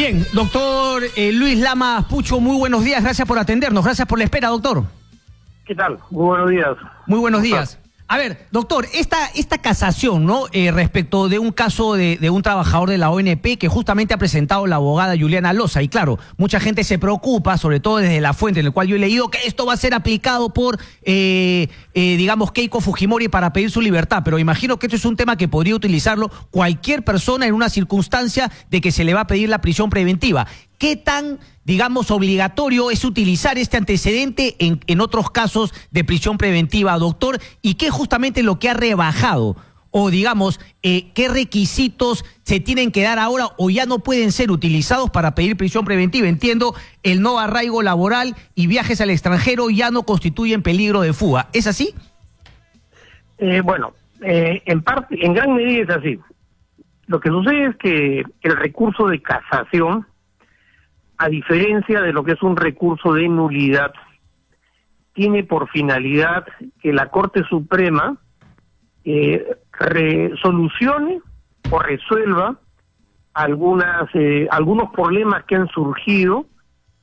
Bien, doctor Luis Lamas Pucho, muy buenos días, gracias por atendernos, gracias por la espera, doctor. ¿Qué tal? Muy buenos días. Muy buenos días. A ver, doctor, esta casación, ¿no? Respecto de un caso de un trabajador de la ONP que justamente ha presentado la abogada Juliana Loza, y claro, mucha gente se preocupa, sobre todo desde la fuente en la cual yo he leído, que esto va a ser aplicado por, digamos, Keiko Fujimori para pedir su libertad, pero imagino que esto es un tema que podría utilizarlo cualquier persona en una circunstancia de que se le va a pedir la prisión preventiva. ¿Qué tan, digamos, obligatorio es utilizar este antecedente en otros casos de prisión preventiva, doctor? ¿Y qué es justamente lo que ha rebajado? O, digamos, ¿qué requisitos se tienen que dar ahora o ya no pueden ser utilizados para pedir prisión preventiva? Entiendo, el no arraigo laboral y viajes al extranjero ya no constituyen peligro de fuga. ¿Es así? En parte, en gran medida es así. Lo que sucede es que el recurso de casación, a diferencia de lo que es un recurso de nulidad, tiene por finalidad que la Corte Suprema solucione o resuelva algunos problemas que han surgido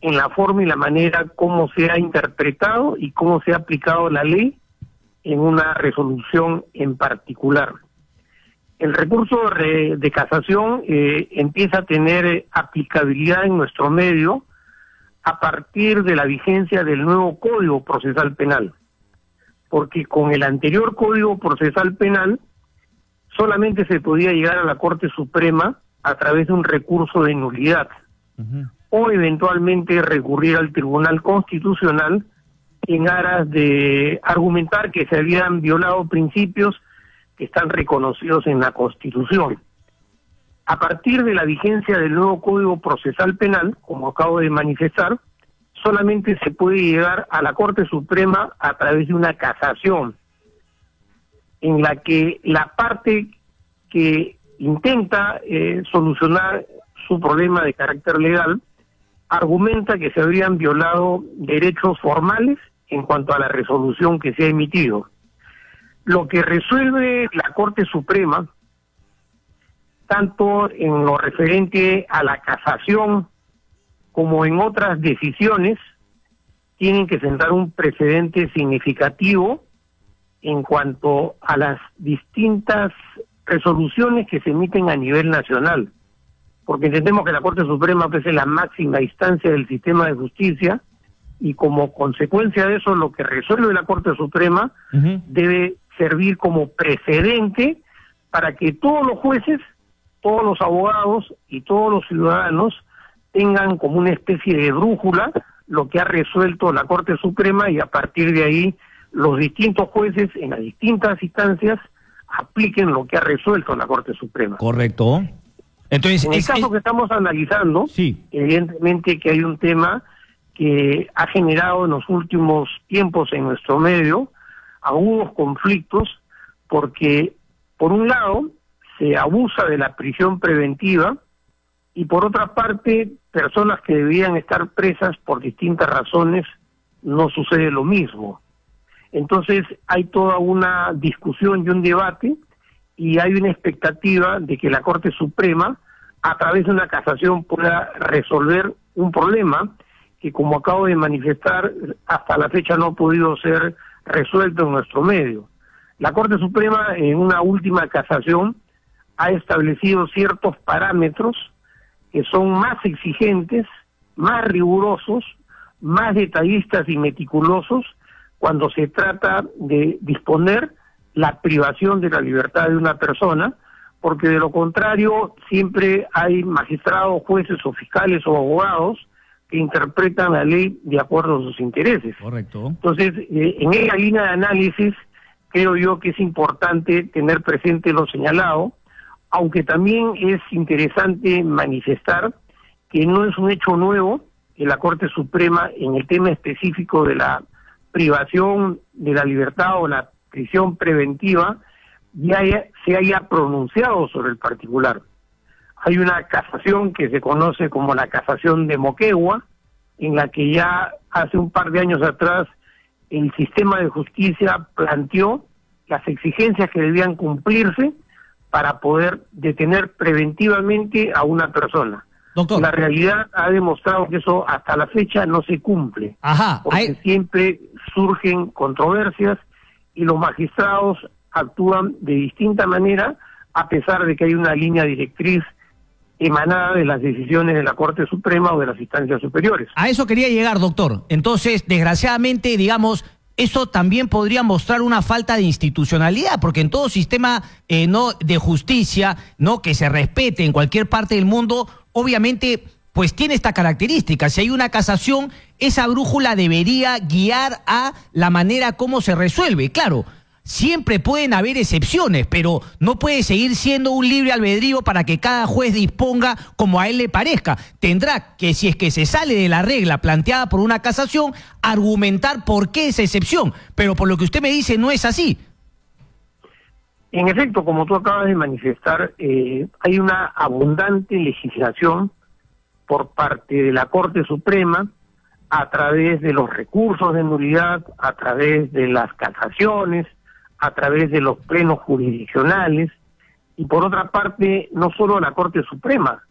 en la forma y la manera como se ha interpretado y cómo se ha aplicado la ley en una resolución en particular. El recurso de casación empieza a tener aplicabilidad en nuestro medio a partir de la vigencia del nuevo Código Procesal Penal, porque con el anterior Código Procesal Penal solamente se podía llegar a la Corte Suprema a través de un recurso de nulidad, o eventualmente recurrir al Tribunal Constitucional en aras de argumentar que se habían violado principios que están reconocidos en la Constitución. A partir de la vigencia del nuevo Código Procesal Penal, como acabo de manifestar, solamente se puede llegar a la Corte Suprema a través de una casación, en la que la parte que intenta solucionar su problema de carácter legal argumenta que se habrían violado derechos formales en cuanto a la resolución que se ha emitido. Lo que resuelve la Corte Suprema, tanto en lo referente a la casación como en otras decisiones, tienen que sentar un precedente significativo en cuanto a las distintas resoluciones que se emiten a nivel nacional, porque entendemos que la Corte Suprema es la máxima instancia del sistema de justicia, y como consecuencia de eso, lo que resuelve la Corte Suprema debe servir como precedente para que todos los jueces, todos los abogados y todos los ciudadanos tengan como una especie de brújula lo que ha resuelto la Corte Suprema, y a partir de ahí los distintos jueces en las distintas instancias apliquen lo que ha resuelto la Corte Suprema. Correcto. Entonces, en el caso que estamos analizando, sí, evidentemente que hay un tema que ha generado en los últimos tiempos en nuestro medio algunos conflictos, porque por un lado se abusa de la prisión preventiva y por otra parte personas que debían estar presas por distintas razones no sucede lo mismo. Entonces hay toda una discusión y un debate, y hay una expectativa de que la Corte Suprema a través de una casación pueda resolver un problema que, como acabo de manifestar, hasta la fecha no ha podido ser resuelto en nuestro medio. La Corte Suprema, en una última casación, ha establecido ciertos parámetros que son más exigentes, más rigurosos, más detallistas y meticulosos cuando se trata de disponer la privación de la libertad de una persona, porque de lo contrario siempre hay magistrados, jueces o fiscales o abogados que interpretan la ley de acuerdo a sus intereses. Correcto. Entonces, en esa línea de análisis, creo yo que es importante tener presente lo señalado, aunque también es interesante manifestar que no es un hecho nuevo que la Corte Suprema, en el tema específico de la privación de la libertad o la prisión preventiva, ya se haya pronunciado sobre el particular. Hay una casación que se conoce como la casación de Moquegua, en la que ya hace un par de años atrás el sistema de justicia planteó las exigencias que debían cumplirse para poder detener preventivamente a una persona. Doctor. La realidad ha demostrado que eso hasta la fecha no se cumple. Ajá. Porque siempre surgen controversias y los magistrados actúan de distinta manera, a pesar de que hay una línea directriz emanada de las decisiones de la Corte Suprema o de las instancias superiores. A eso quería llegar, doctor. Entonces, desgraciadamente, digamos, eso también podría mostrar una falta de institucionalidad, porque en todo sistema no de justicia, no que se respete en cualquier parte del mundo, obviamente, pues tiene esta característica. Si hay una casación, esa brújula debería guiar a la manera como se resuelve. Claro, siempre pueden haber excepciones, pero no puede seguir siendo un libre albedrío para que cada juez disponga como a él le parezca. Tendrá que, si es que se sale de la regla planteada por una casación, argumentar por qué esa excepción. Pero por lo que usted me dice, no es así. En efecto, como tú acabas de manifestar, hay una abundante legislación por parte de la Corte Suprema, a través de los recursos de nulidad, a través de las casaciones, a través de los plenos jurisdiccionales, y por otra parte, no solo la Corte Suprema,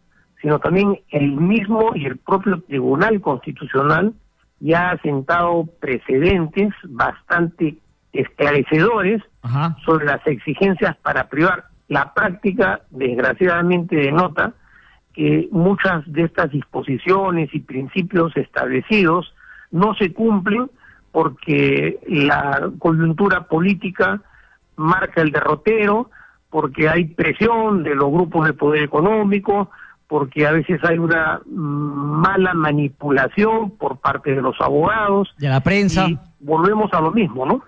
sino también el mismo y el propio Tribunal Constitucional ya ha sentado precedentes bastante esclarecedores sobre las exigencias para privar. La práctica, desgraciadamente, denota que muchas de estas disposiciones y principios establecidos no se cumplen porque la coyuntura política marca el derrotero, porque hay presión de los grupos de poder económico, porque a veces hay una mala manipulación por parte de los abogados. De la prensa. Y volvemos a lo mismo, ¿no?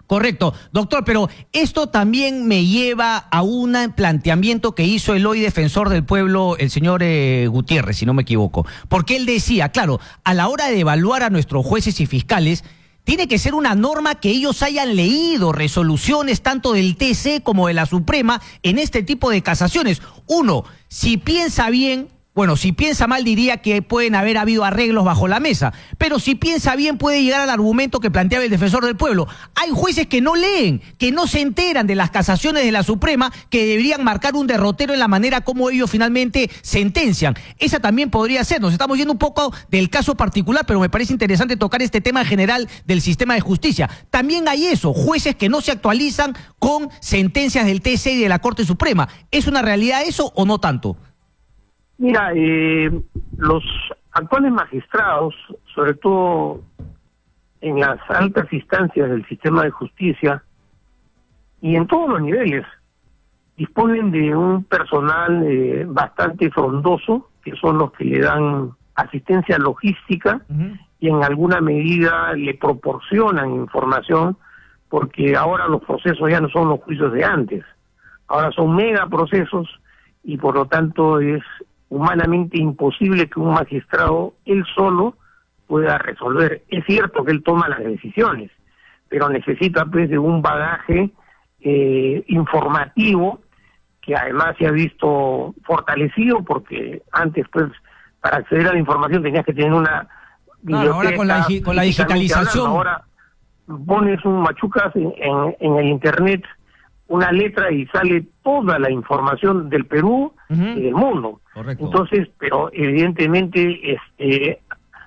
Correcto. Doctor, pero esto también me lleva a un planteamiento que hizo el hoy defensor del pueblo, el señor Gutiérrez, si no me equivoco. Porque él decía, claro, a la hora de evaluar a nuestros jueces y fiscales, tiene que ser una norma que ellos hayan leído resoluciones tanto del TC como de la Suprema en este tipo de casaciones. Uno, si piensa bien, bueno, si piensa mal diría que pueden haber habido arreglos bajo la mesa, pero si piensa bien puede llegar al argumento que planteaba el defensor del pueblo. Hay jueces que no leen, que no se enteran de las casaciones de la Suprema, que deberían marcar un derrotero en la manera como ellos finalmente sentencian. Esa también podría ser. Nos estamos yendo un poco del caso particular, pero me parece interesante tocar este tema general del sistema de justicia. También hay eso, jueces que no se actualizan con sentencias del TC y de la Corte Suprema. ¿Es una realidad eso o no tanto? Mira, los actuales magistrados, sobre todo en las altas instancias del sistema de justicia y en todos los niveles, disponen de un personal bastante frondoso, que son los que le dan asistencia logística y en alguna medida le proporcionan información, porque ahora los procesos ya no son los juicios de antes, ahora son megaprocesos y por lo tanto es humanamente imposible que un magistrado él solo pueda resolver. Es cierto que él toma las decisiones, pero necesita pues de un bagaje informativo que además se ha visto fortalecido, porque antes pues para acceder a la información tenías que tener una biblioteca. Ahora con la digitalización. Ahora pones un machucas en el internet una letra y sale toda la información del Perú y del mundo. Correcto. Entonces, pero evidentemente,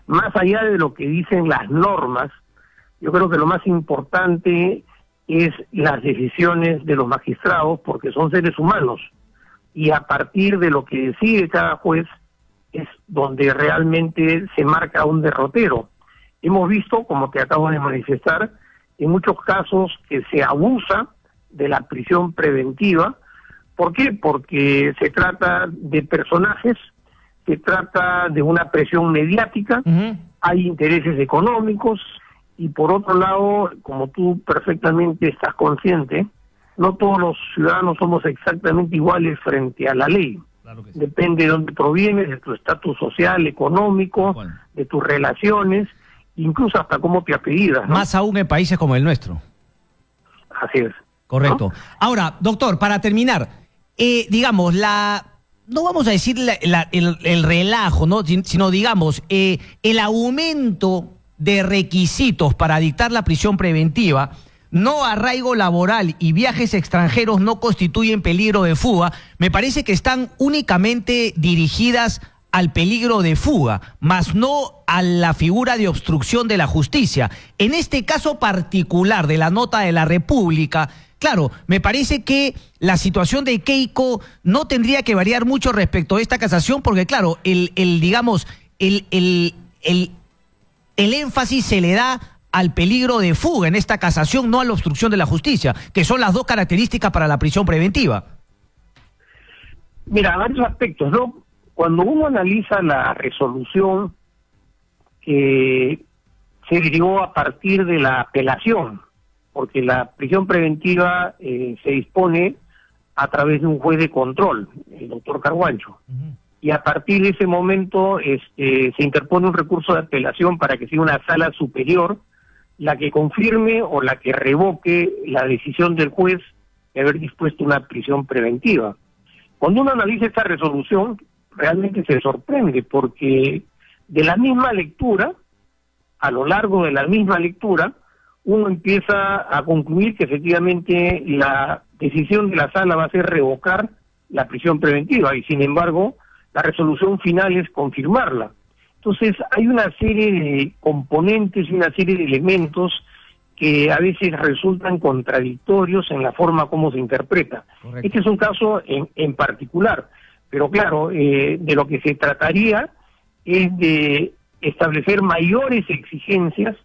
más allá de lo que dicen las normas, yo creo que lo más importante es las decisiones de los magistrados, porque son seres humanos, y a partir de lo que decide cada juez es donde realmente se marca un derrotero. Hemos visto, como te acabo de manifestar, en muchos casos que se abusa de la prisión preventiva. ¿Por qué? Porque se trata de personajes, se trata de una presión mediática, hay intereses económicos, y por otro lado, como tú perfectamente estás consciente, no todos los ciudadanos somos exactamente iguales frente a la ley. Claro que sí. Depende de dónde provienes, de tu estatus social, económico, de tus relaciones, incluso hasta cómo te apellidas, ¿no? Más aún en países como el nuestro. Así es. Correcto. ¿No? Ahora, doctor, para terminar, digamos, no vamos a decir el relajo, ¿no? Sino, digamos, el aumento de requisitos para dictar la prisión preventiva, no arraigo laboral y viajes extranjeros no constituyen peligro de fuga, me parece que están únicamente dirigidas al peligro de fuga, más no a la figura de obstrucción de la justicia. En este caso particular de la nota de la República, claro, me parece que la situación de Keiko no tendría que variar mucho respecto a esta casación, porque claro, el énfasis se le da al peligro de fuga en esta casación, no a la obstrucción de la justicia, que son las dos características para la prisión preventiva. Mira, varios aspectos, ¿no? Cuando uno analiza la resolución que se derivó a partir de la apelación, porque la prisión preventiva se dispone a través de un juez de control, el doctor Carguancho, y a partir de ese momento se interpone un recurso de apelación para que sea una sala superior la que confirme o la que revoque la decisión del juez de haber dispuesto una prisión preventiva. Cuando uno analiza esta resolución, realmente se sorprende, porque de la misma lectura, a lo largo de la misma lectura, uno empieza a concluir que efectivamente la decisión de la sala va a ser revocar la prisión preventiva, y sin embargo, la resolución final es confirmarla. Entonces, hay una serie de componentes y una serie de elementos que a veces resultan contradictorios en la forma como se interpreta. Correcto. Este es un caso en particular, pero claro, de lo que se trataría es de establecer mayores exigencias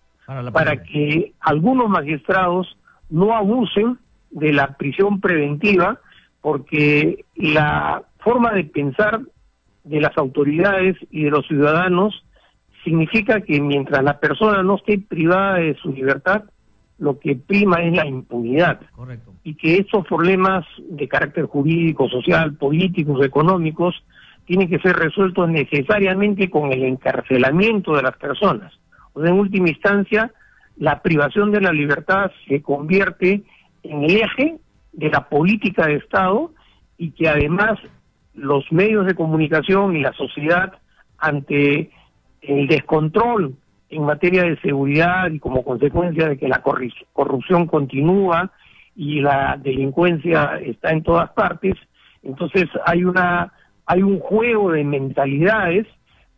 para que algunos magistrados no abusen de la prisión preventiva, porque la forma de pensar de las autoridades y de los ciudadanos significa que mientras la persona no esté privada de su libertad, lo que prima es la impunidad. Correcto. Y que estos problemas de carácter jurídico, social, políticos, económicos, tienen que ser resueltos necesariamente con el encarcelamiento de las personas. O sea, en última instancia, la privación de la libertad se convierte en el eje de la política de Estado, y que además los medios de comunicación y la sociedad, ante el descontrol en materia de seguridad y como consecuencia de que la corrupción continúa y la delincuencia está en todas partes, entonces hay un juego de mentalidades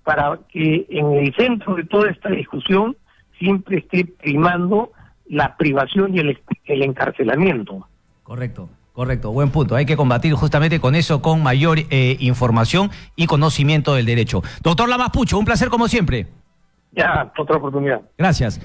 para que en el centro de toda esta discusión siempre esté primando la privación y el encarcelamiento. Correcto. Correcto, buen punto. Hay que combatir justamente con eso, con mayor información y conocimiento del derecho. Doctor Lamas Pucho, un placer como siempre. Ya, otra oportunidad. Gracias.